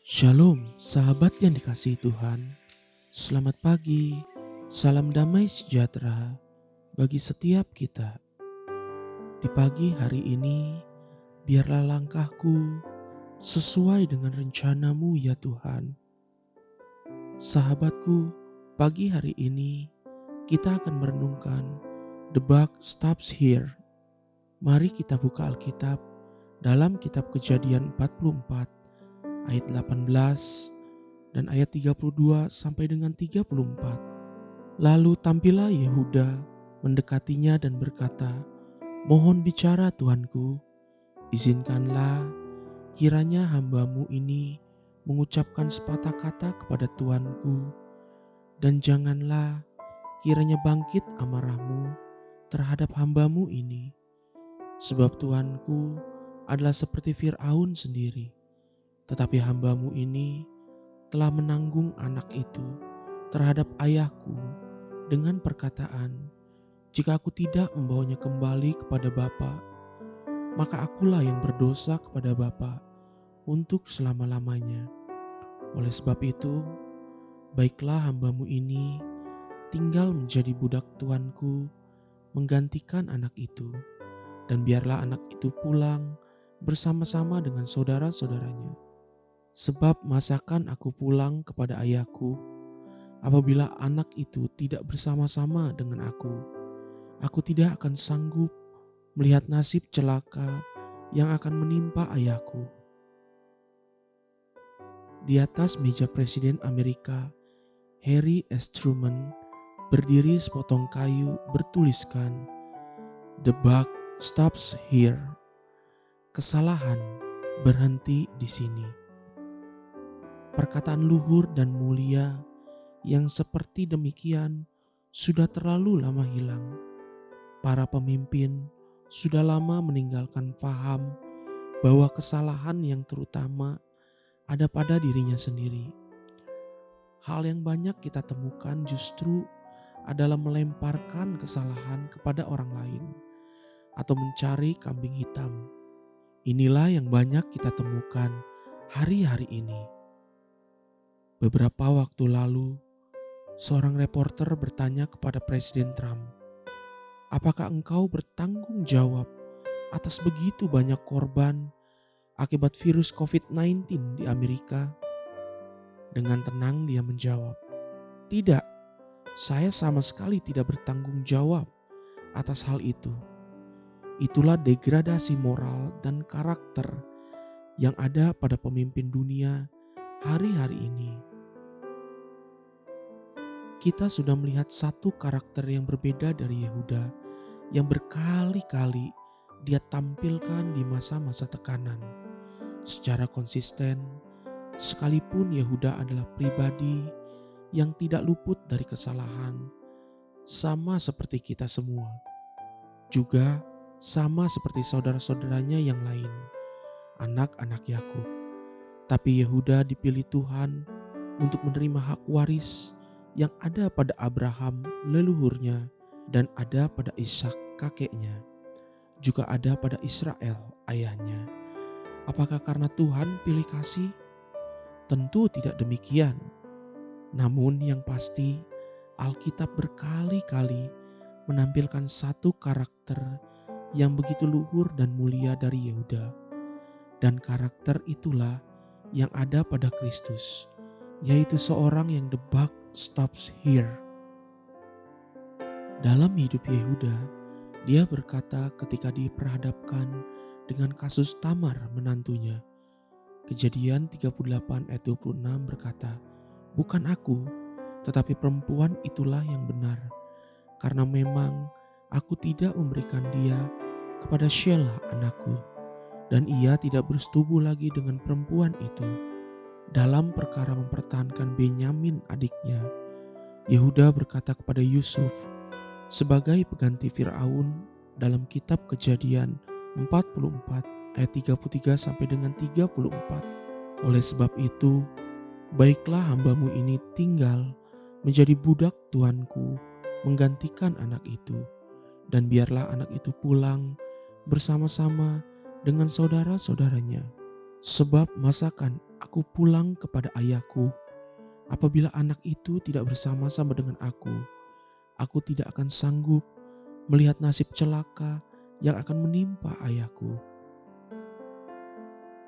Shalom, sahabat yang dikasihi Tuhan. Selamat pagi, salam damai sejahtera bagi setiap kita. Di pagi hari ini, biarlah langkahku sesuai dengan rencana-Mu ya Tuhan. Sahabatku, pagi hari ini kita akan merenungkan The Buck Stops Here. Mari kita buka Alkitab dalam kitab Kejadian 44 ayat 18 dan ayat 32 sampai dengan 34. Lalu tampillah Yehuda mendekatinya dan berkata, "Mohon bicara Tuanku, izinkanlah kiranya hambamu ini mengucapkan sepatah kata kepada Tuanku, dan janganlah kiranya bangkit amarahmu terhadap hambamu ini, sebab Tuanku adalah seperti Fir'aun sendiri, tetapi hambamu ini telah menanggung anak itu terhadap ayahku dengan perkataan, jika aku tidak membawanya kembali kepada bapa, maka akulah yang berdosa kepada bapa untuk selama-lamanya. Oleh sebab itu, baiklah hambamu ini tinggal menjadi budak tuanku menggantikan anak itu, dan biarlah anak itu pulang bersama-sama dengan saudara-saudaranya. Sebab masakan aku pulang kepada ayahku apabila anak itu tidak bersama-sama dengan aku tidak akan sanggup melihat nasib celaka yang akan menimpa ayahku." Di atas meja Presiden Amerika, Harry S. Truman, berdiri sepotong kayu bertuliskan, "The buck stops here." Kesalahan berhenti di sini. Perkataan luhur dan mulia yang seperti demikian sudah terlalu lama hilang. Para pemimpin sudah lama meninggalkan faham bahwa kesalahan yang terutama ada pada dirinya sendiri. Hal yang banyak kita temukan justru adalah melemparkan kesalahan kepada orang lain atau mencari kambing hitam. Inilah yang banyak kita temukan hari-hari ini. Beberapa waktu lalu, seorang reporter bertanya kepada Presiden Trump, "Apakah engkau bertanggung jawab atas begitu banyak korban akibat virus COVID-19 di Amerika?" Dengan tenang dia menjawab, "Tidak, saya sama sekali tidak bertanggung jawab atas hal itu. Itulah degradasi moral dan karakter yang ada pada pemimpin dunia hari-hari ini." Kita sudah melihat satu karakter yang berbeda dari Yehuda yang berkali-kali dia tampilkan di masa-masa tekanan. Secara konsisten, sekalipun Yehuda adalah pribadi yang tidak luput dari kesalahan, sama seperti kita semua. Juga sama seperti saudara-saudaranya yang lain, anak-anak Yakub. Tapi Yehuda dipilih Tuhan untuk menerima hak waris yang ada pada Abraham leluhurnya dan ada pada Ishak kakeknya, juga ada pada Israel ayahnya. Apakah karena Tuhan pilih kasih? Tentu tidak demikian. Namun yang pasti, Alkitab berkali-kali menampilkan satu karakter yang begitu luhur dan mulia dari Yehuda. Dan karakter itulah yang ada pada Kristus, yaitu seorang yang the buck stops here. Dalam hidup Yehuda, dia berkata ketika diperhadapkan dengan kasus Tamar menantunya. Kejadian 38 ayat 26 berkata, "Bukan aku, tetapi perempuan itulah yang benar, karena memang aku tidak memberikan dia kepada Shelah anakku, dan ia tidak bersetubuh lagi dengan perempuan itu." Dalam perkara mempertahankan Benyamin adiknya, Yehuda berkata kepada Yusuf sebagai pengganti Fir'aun dalam kitab Kejadian 44 ayat 33 sampai dengan 34. "Oleh sebab itu, baiklah hambamu ini tinggal menjadi budak tuanku menggantikan anak itu, dan biarlah anak itu pulang bersama-sama dengan saudara-saudaranya. Sebab masakan aku pulang kepada ayahku. Apabila anak itu tidak bersama-sama dengan aku tidak akan sanggup melihat nasib celaka yang akan menimpa ayahku.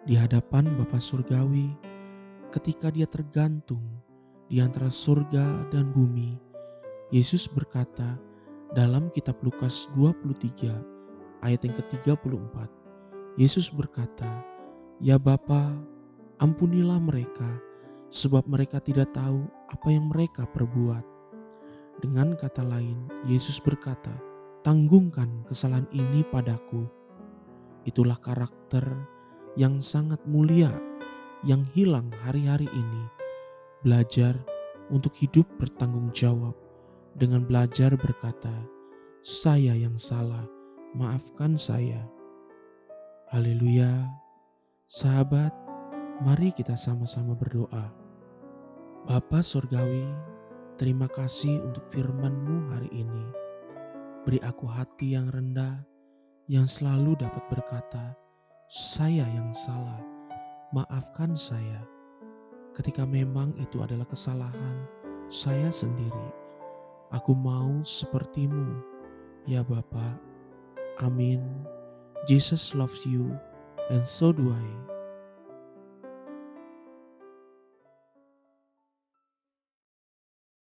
Di hadapan Bapa Surgawi, ketika dia tergantung di antara surga dan bumi, Yesus berkata dalam kitab Lukas 23 ayat yang ke-34. Yesus berkata, "Ya Bapa, ampunilah mereka, sebab mereka tidak tahu apa yang mereka perbuat." Dengan kata lain, Yesus berkata, "Tanggungkan kesalahan ini padaku." Itulah karakter yang sangat mulia yang hilang hari-hari ini. Belajar untuk hidup bertanggung jawab dengan belajar berkata, "Saya yang salah, maafkan saya." Haleluya. Sahabat, mari kita sama-sama berdoa. Bapa Surgawi, terima kasih untuk firman-Mu hari ini. Beri aku hati yang rendah, yang selalu dapat berkata, "Saya yang salah, maafkan saya." Ketika memang itu adalah kesalahan saya sendiri, aku mau seperti-Mu, ya Bapa. Amin. Jesus loves you, and so do I.